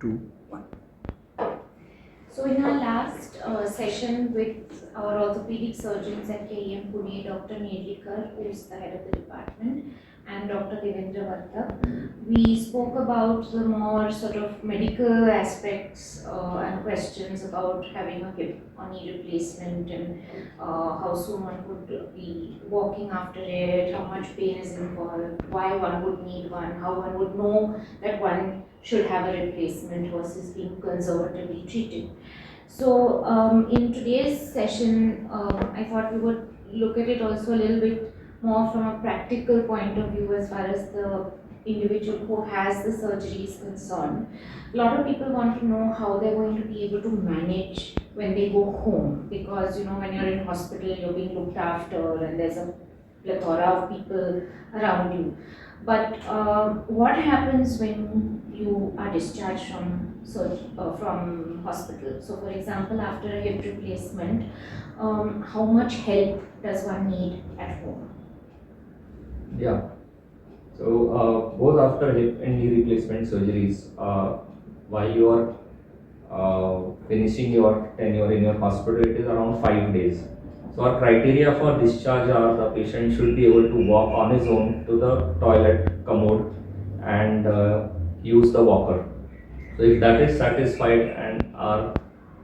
2, 1. So in our last session with our orthopedic surgeons at KEM Pune, Dr. Nerlikar, who is the head of the department, and Dr. Devendra Vartak, we spoke about the more sort of medical aspects and questions about having a hip or knee replacement and how soon one could be walking after it, how much pain is involved, why one would need one, how one would know that one should have a replacement versus being conservatively treated. So in today's session, I thought we would look at it also a little bit more from a practical point of view as far as the individual who has the surgery is concerned. A lot of people want to know how they're going to be able to manage when they go home, because when you're in hospital you're being looked after and there's a plethora of people around you. But what happens when you are discharged from hospital? So, for example, after a hip replacement, how much help does one need at home? Yeah. So both after hip and knee replacement surgeries, while you are finishing your tenure in your hospital, it is around 5 days. So our criteria for discharge are the patient should be able to walk on his own to the toilet commode and use the walker. So if that is satisfied, and our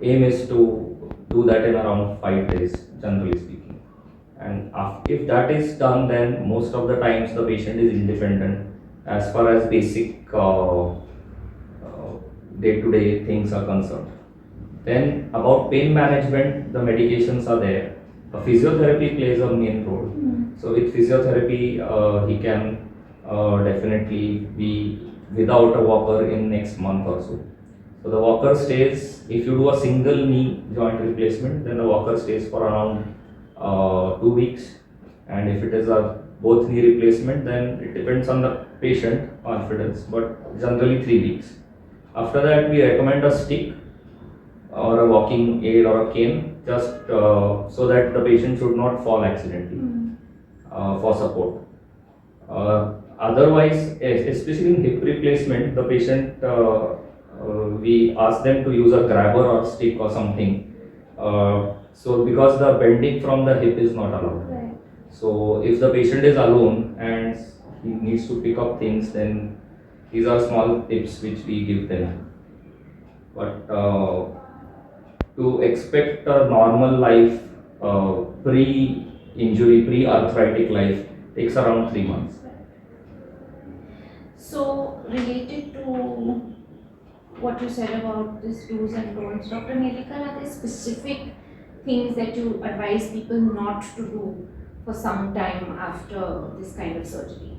aim is to do that in around 5 days, generally speaking. And if that is done, then most of the times the patient is independent as far as basic day-to-day things are concerned. Then about pain management, the medications are there. Physiotherapy plays a main role. So with physiotherapy, he can definitely be without a walker in next month or so. So the walker stays, if you do a single knee joint replacement, then the walker stays for around 2 weeks. And if it is a both knee replacement, then it depends on the patient confidence, but generally 3 weeks. After that, we recommend a stick or a walking aid or a cane, just so that the patient should not fall accidentally for support. Otherwise, especially in hip replacement, the patient, we ask them to use a grabber or stick or something. So because the bending from the hip is not allowed. Right. So if the patient is alone and he needs to pick up things, then these are small tips which we give them. But to expect a normal life, pre-injury, pre-arthritic life, takes around 3 months. So, related to what you said about this do's and don'ts, Dr. Nerlikar, are there specific things that you advise people not to do for some time after this kind of surgery?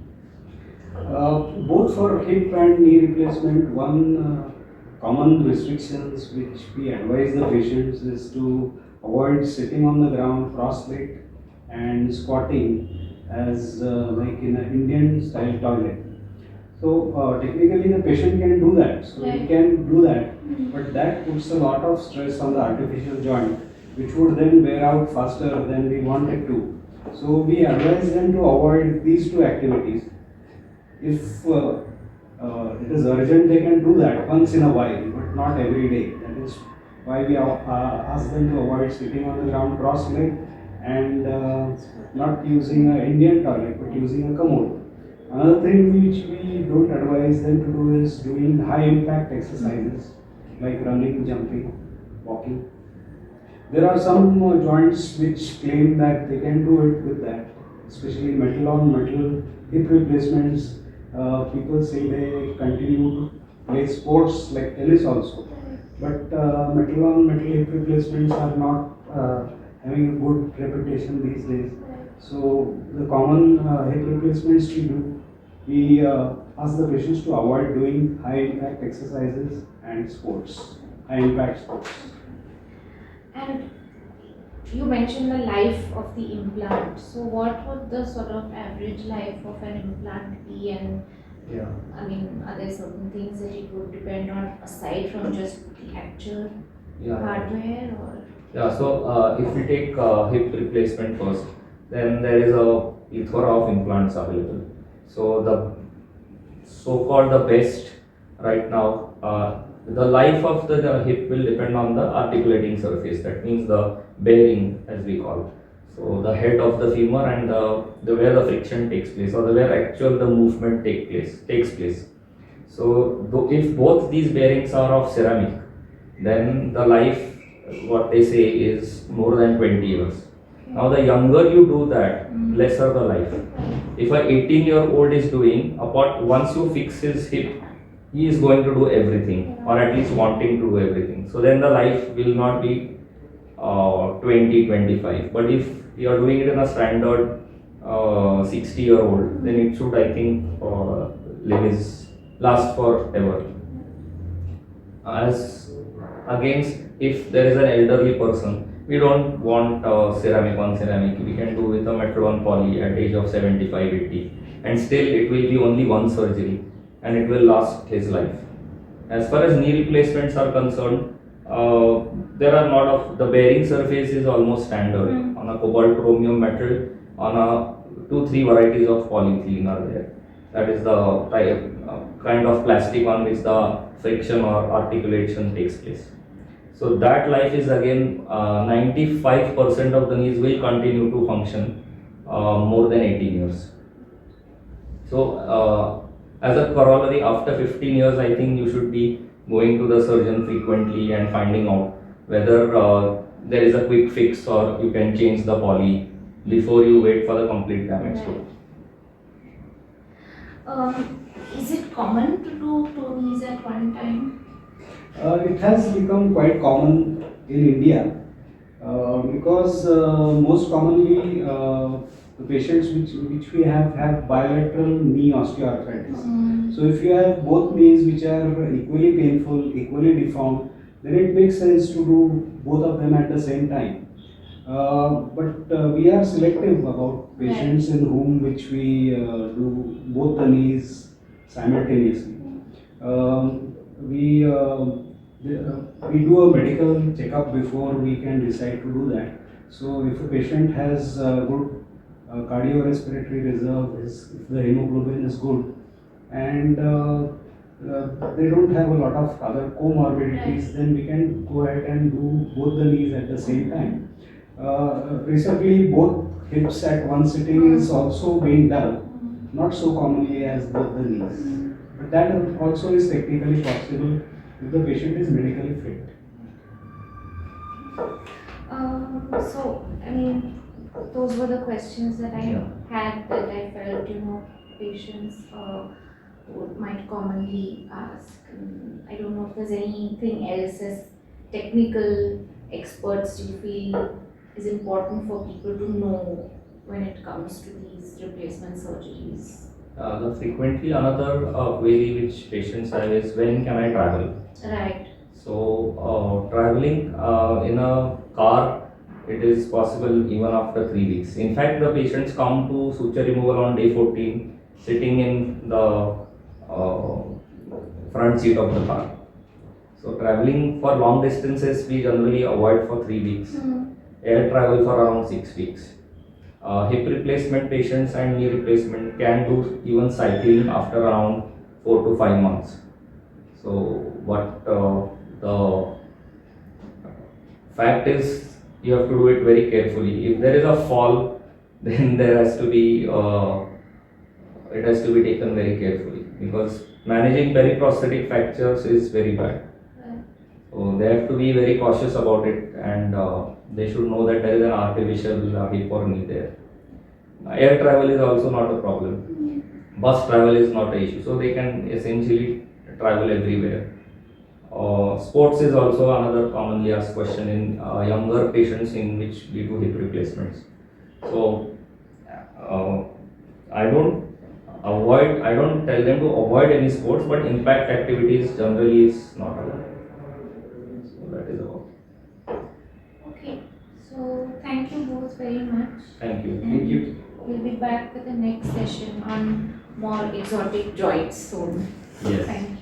Both for hip and knee replacement, one common restrictions which we advise the patients is to avoid sitting on the ground cross-legged and squatting as like in an Indian style toilet. So technically the patient can do that, so he can do that, but that puts a lot of stress on the artificial joint, which would then wear out faster than we want it to. So we advise them to avoid these two activities. If it is urgent, they can do that once in a while, but not every day. That is why we ask them to avoid sitting on the ground cross-legged and not using an Indian toilet, but using a commode. Another thing which we don't advise them to do is doing high impact exercises like running, jumping, walking. There are some joints which claim that they can do it with that, especially metal on metal hip replacements. People say they continue to play sports like tennis also, but metal on metal hip replacements are not having a good reputation these days. So the common hip replacements we ask the patients to avoid doing high impact exercises and sports, high impact sports. And you mentioned the life of the implant. So, what would the sort of average life of an implant be? And Yeah. I mean, are there certain things that it would depend on aside from just the actual hardware? Or Yeah, so if we take hip replacement first, then there is a plethora of implants available. So the so-called the best right now, the life of the hip will depend on the articulating surface. That means the bearing, as we call. So the head of the femur and the where the friction takes place, or the where actual the movement takes place. So if both these bearings are of ceramic, then the life, what they say, is more than 20 years. Now the younger you do that, lesser the life. If a 18-year-old is doing, once you fix his hip, he is going to do everything, or at least wanting to do everything. So then the life will not be 20, 25. But if you are doing it in a standard 60-year-old, then it should, I think, last forever. As against, if there is an elderly person, we don't want ceramic on ceramic. We can do with a metal on poly at age of 75, 80, and still it will be only one surgery, and it will last his life. As far as knee replacements are concerned, there are lot of, the bearing surface is almost standard on a cobalt chromium metal, on a 2-3 varieties of polyethylene are there. That is the type, kind of plastic on which the friction or articulation takes place. So that life is again 95% of the knees will continue to function more than 18 years. So as a corollary, after 15 years, I think you should be going to the surgeon frequently and finding out whether there is a quick fix or you can change the poly before you wait for the complete damage. Is it common to do 2 knees at one time? It has become quite common in India because most commonly the patients which we have bilateral knee osteoarthritis. So if you have both knees which are equally painful, equally deformed, then it makes sense to do both of them at the same time. But we are selective about patients in whom which we do both the knees simultaneously. We do a medical checkup before we can decide to do that. So if a patient has good cardiorespiratory reserve, if the hemoglobin is good, and they don't have a lot of other comorbidities, then we can go ahead and do both the knees at the same time. Recently, both hips at one sitting is also being done, not so commonly as both the knees. But that also is technically possible if the patient is medically fit. So, I mean, those were the questions that I had, that I felt, patients might commonly ask. I don't know if there's anything else as technical experts you feel is important for people to know when it comes to these replacement surgeries. The frequently another query which patients have is, when can I travel? Right. So traveling in a car, it is possible even after 3 weeks. In fact, the patients come to suture removal on day 14, sitting in the front seat of the car. So traveling for long distances, we generally avoid for 3 weeks. Air travel for around 6 weeks. Hip replacement patients and knee replacement can do even cycling after around 4 to 5 months. So, but the fact is, you have to do it very carefully. If there is a fall, then there has to be it has to be taken very carefully, because managing periprosthetic fractures is very bad. So they have to be very cautious about it, and they should know that there is an artificial hip or knee there. Air travel is also not a problem. Bus travel is not an issue, so they can essentially travel everywhere. Sports is also another commonly asked question in younger patients in which we do hip replacements. So I don't tell them to avoid any sports, but impact activities generally is not allowed. So that is all. Okay, so thank you both very much. Thank you. Thank you. We'll be back with the next session on more exotic joints soon. Yes. Thank you.